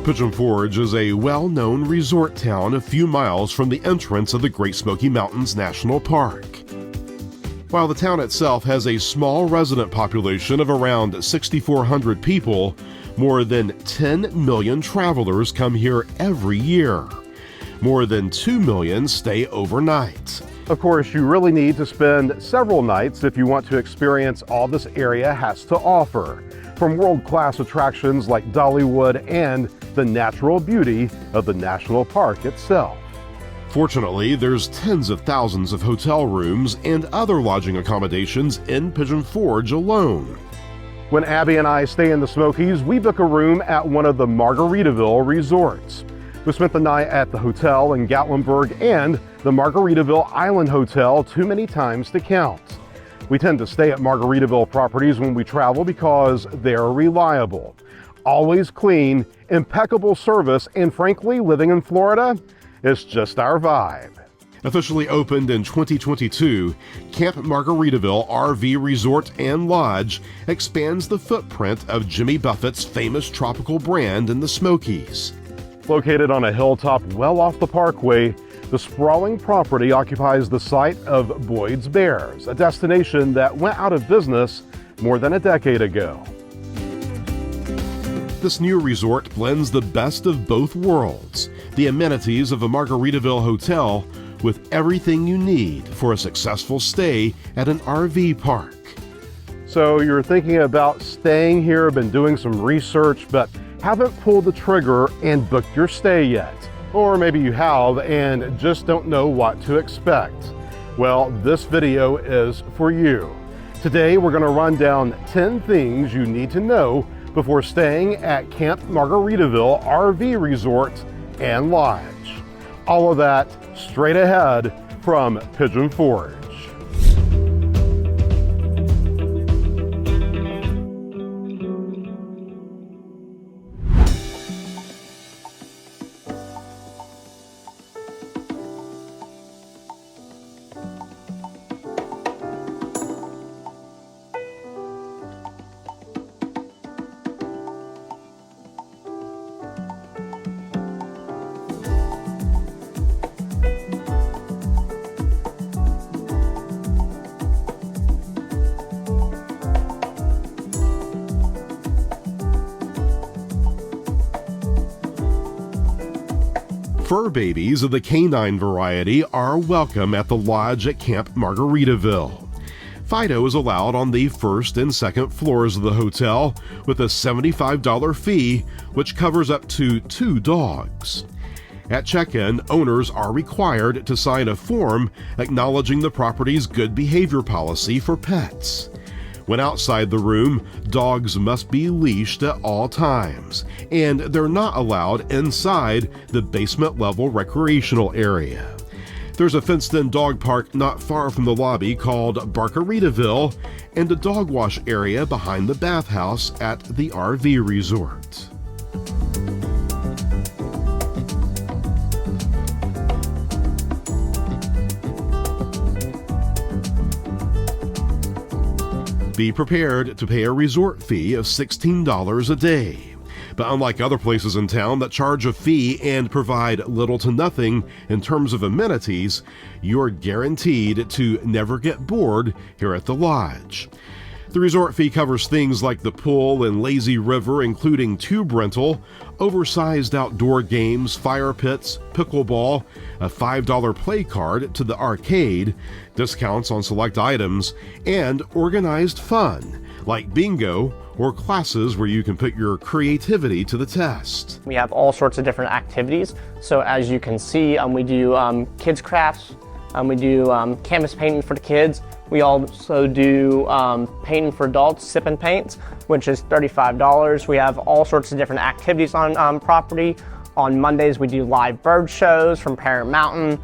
Pigeon Forge is a well-known resort town a few miles from the entrance of the Great Smoky Mountains National Park. While the town itself has a small resident population of around 6,400 people, more than 10 million travelers come here every year. More than 2 million stay overnight. Of course, you really need to spend several nights if you want to experience all this area has to offer, from world-class attractions like Dollywood and the natural beauty of the national park itself. Fortunately, there's tens of thousands of hotel rooms and other lodging accommodations in Pigeon Forge alone. When Abby and I stay in the Smokies, we book a room at one of the Margaritaville resorts. We spent the night at the hotel in Gatlinburg and the Margaritaville Island Hotel too many times to count. We tend to stay at Margaritaville properties when we travel because they're reliable. Always clean, impeccable service, and frankly, living in Florida, it's just our vibe. Officially opened in 2022, Camp Margaritaville RV Resort and Lodge expands the footprint of Jimmy Buffett's famous tropical brand in the Smokies. Located on a hilltop well off the Parkway, the sprawling property occupies the site of Boyd's Bears, a destination that went out of business more than a decade ago. This new resort blends the best of both worlds, the amenities of a Margaritaville hotel with everything you need for a successful stay at an RV park. So you're thinking about staying here, been doing some research, but haven't pulled the trigger and booked your stay yet. Or maybe you have and just don't know what to expect. Well, this video is for you. Today we're going to run down 10 things you need to know before staying at Camp Margaritaville RV Resort and Lodge. All of that straight ahead from Pigeon Forge. Fur babies of the canine variety are welcome at the lodge at Camp Margaritaville. Fido is allowed on the first and second floors of the hotel with a $75 fee, which covers up to 2 dogs. At check-in, owners are required to sign a form acknowledging the property's good behavior policy for pets. When outside the room, dogs must be leashed at all times, and they're not allowed inside the basement-level recreational area. There's a fenced-in dog park not far from the lobby called Margaritaville, and a dog wash area behind the bathhouse at the RV resort. Be prepared to pay a resort fee of $16 a day. But unlike other places in town that charge a fee and provide little to nothing in terms of amenities, you're guaranteed to never get bored here at the lodge. The resort fee covers things like the pool and lazy river, including tube rental, oversized outdoor games, fire pits, pickleball, a $5 play card to the arcade, discounts on select items, and organized fun, like bingo or classes where you can put your creativity to the test. We have all sorts of different activities. So as you can see, we do kids crafts, we do canvas painting for the kids. We also do painting for adults, sip and paints, which is $35. We have all sorts of different activities on property. On Mondays, we do live bird shows from Parrot Mountain.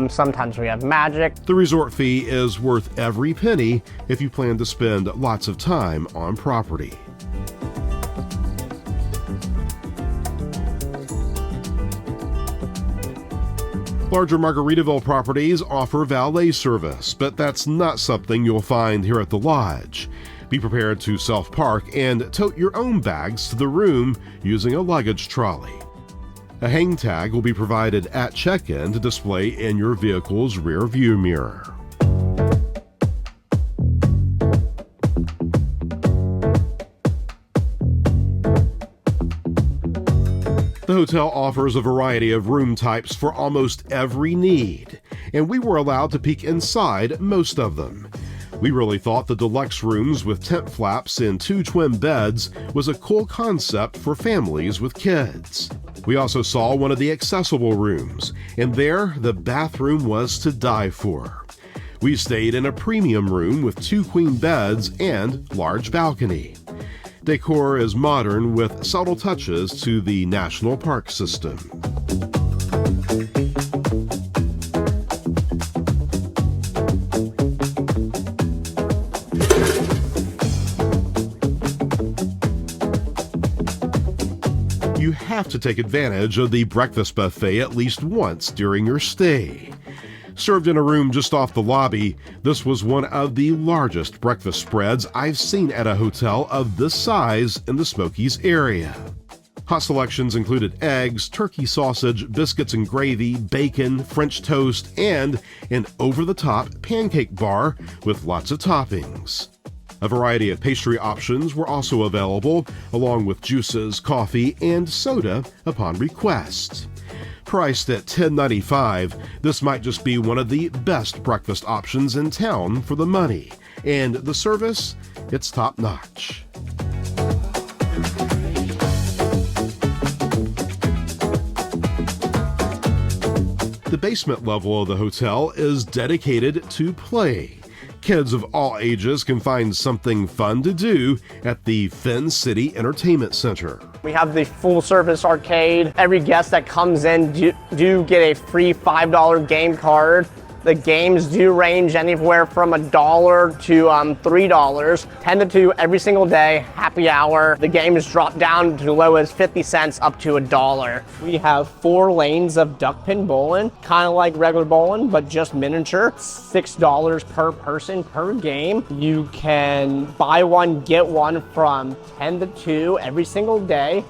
Sometimes we have magic. The resort fee is worth every penny if you plan to spend lots of time on property. Larger Margaritaville properties offer valet service, but that's not something you'll find here at the lodge. Be prepared to self-park and tote your own bags to the room using a luggage trolley. A hang tag will be provided at check-in to display in your vehicle's rear view mirror. The hotel offers a variety of room types for almost every need, and we were allowed to peek inside most of them. We really thought the deluxe rooms with tent flaps and 2 twin beds was a cool concept for families with kids. We also saw one of the accessible rooms, and there the bathroom was to die for. We stayed in a premium room with 2 queen beds and large balcony. Decor is modern with subtle touches to the national park system. You have to take advantage of the breakfast buffet at least once during your stay. Served in a room just off the lobby, this was one of the largest breakfast spreads I've seen at a hotel of this size in the Smokies area. Hot selections included eggs, turkey sausage, biscuits and gravy, bacon, French toast, and an over-the-top pancake bar with lots of toppings. A variety of pastry options were also available, along with juices, coffee, and soda upon request. Priced at $10.95, this might just be one of the best breakfast options in town for the money, and the service, it's top-notch. The basement level of the hotel is dedicated to play. Kids of all ages can find something fun to do at the Fin City Entertainment Center. We have the full-service arcade. Every guest that comes in do get a free $5 game card. The games do range anywhere from $1 to $3, 10 to 2 every single day, happy hour. The games drop down to low as 50 cents up to $1. We have 4 lanes of duck pin bowling, kind of like regular bowling, but just miniature. $6 per person per game. You can buy one, get one from 10 to 2 every single day.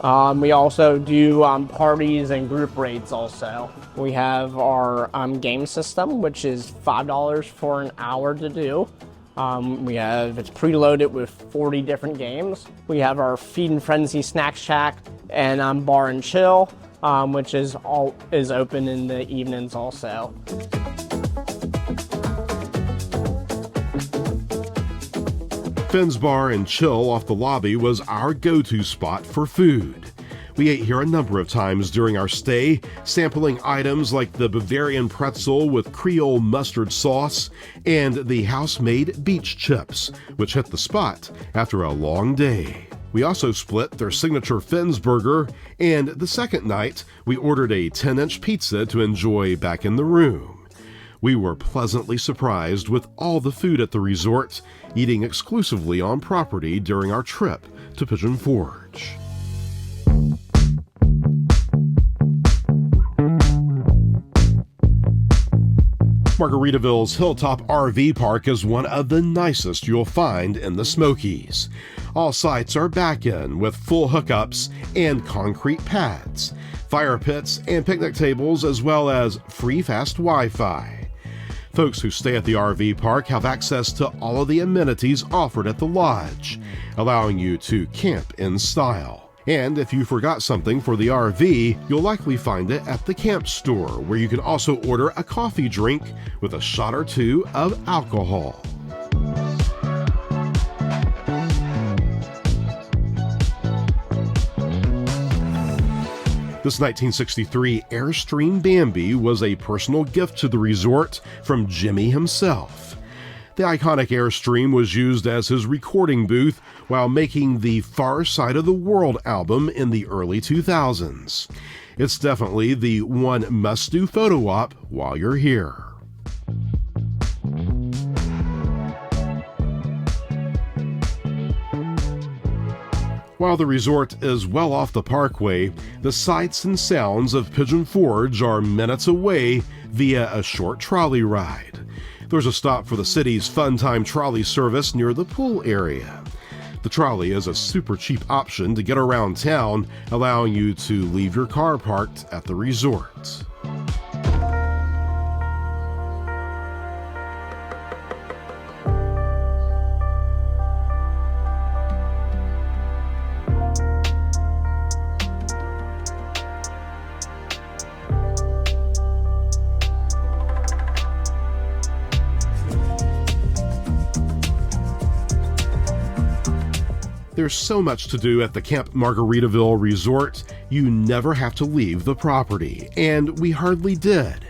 We also do parties and group rates also. We have our game system, which is $5 for an hour to do. It's preloaded with 40 different games. We have our Feed and Frenzy Snack Shack and Bar and Chill, which is open in the evenings also. Finn's Bar and Chill off the lobby was our go-to spot for food. We ate here a number of times during our stay, sampling items like the Bavarian pretzel with Creole mustard sauce and the house-made beach chips, which hit the spot after a long day. We also split their signature Finn's burger, and the second night, we ordered a 10-inch pizza to enjoy back in the room. We were pleasantly surprised with all the food at the resort, eating exclusively on property during our trip to Pigeon Forge. Margaritaville's Hilltop RV Park is one of the nicest you'll find in the Smokies. All sites are back-in with full hookups and concrete pads, fire pits and picnic tables, as well as free fast Wi-Fi. Folks who stay at the RV park have access to all of the amenities offered at the lodge, allowing you to camp in style. And if you forgot something for the RV, you'll likely find it at the camp store, where you can also order a coffee drink with a shot or 2 of alcohol. This 1963 Airstream Bambi was a personal gift to the resort from Jimmy himself. The iconic Airstream was used as his recording booth while making the Far Side of the World album in the early 2000s. It's definitely the one must-do photo op while you're here. While the resort is well off the Parkway, the sights and sounds of Pigeon Forge are minutes away via a short trolley ride. There's a stop for the city's Fun Time Trolley Service near the pool area. The trolley is a super cheap option to get around town, allowing you to leave your car parked at the resort. There's so much to do at the Camp Margaritaville Resort, you never have to leave the property, and we hardly did.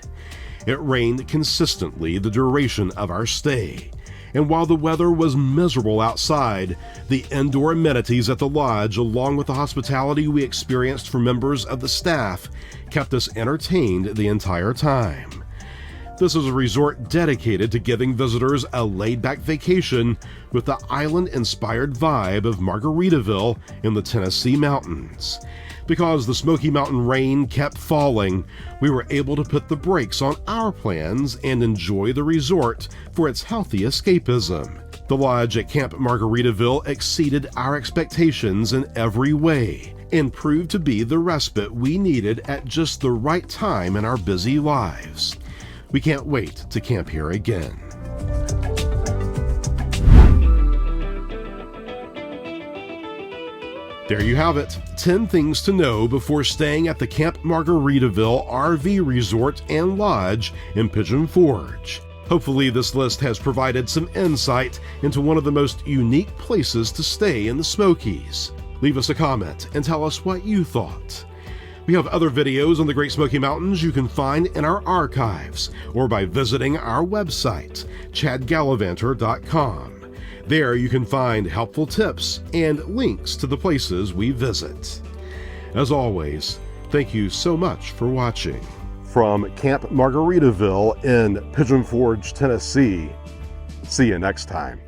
It rained consistently the duration of our stay, and while the weather was miserable outside, the indoor amenities at the lodge, along with the hospitality we experienced from members of the staff, kept us entertained the entire time. This is a resort dedicated to giving visitors a laid-back vacation with the island-inspired vibe of Margaritaville in the Tennessee mountains. Because the Smoky Mountain rain kept falling, we were able to put the brakes on our plans and enjoy the resort for its healthy escapism. The lodge at Camp Margaritaville exceeded our expectations in every way and proved to be the respite we needed at just the right time in our busy lives. We can't wait to camp here again. There you have it, 10 things to know before staying at the Camp Margaritaville RV Resort and Lodge in Pigeon Forge. Hopefully this list has provided some insight into one of the most unique places to stay in the Smokies. Leave us a comment and tell us what you thought. We have other videos on the Great Smoky Mountains you can find in our archives or by visiting our website, ChadGallivanter.com. There you can find helpful tips and links to the places we visit. As always, thank you so much for watching. From Camp Margaritaville in Pigeon Forge, Tennessee, see you next time.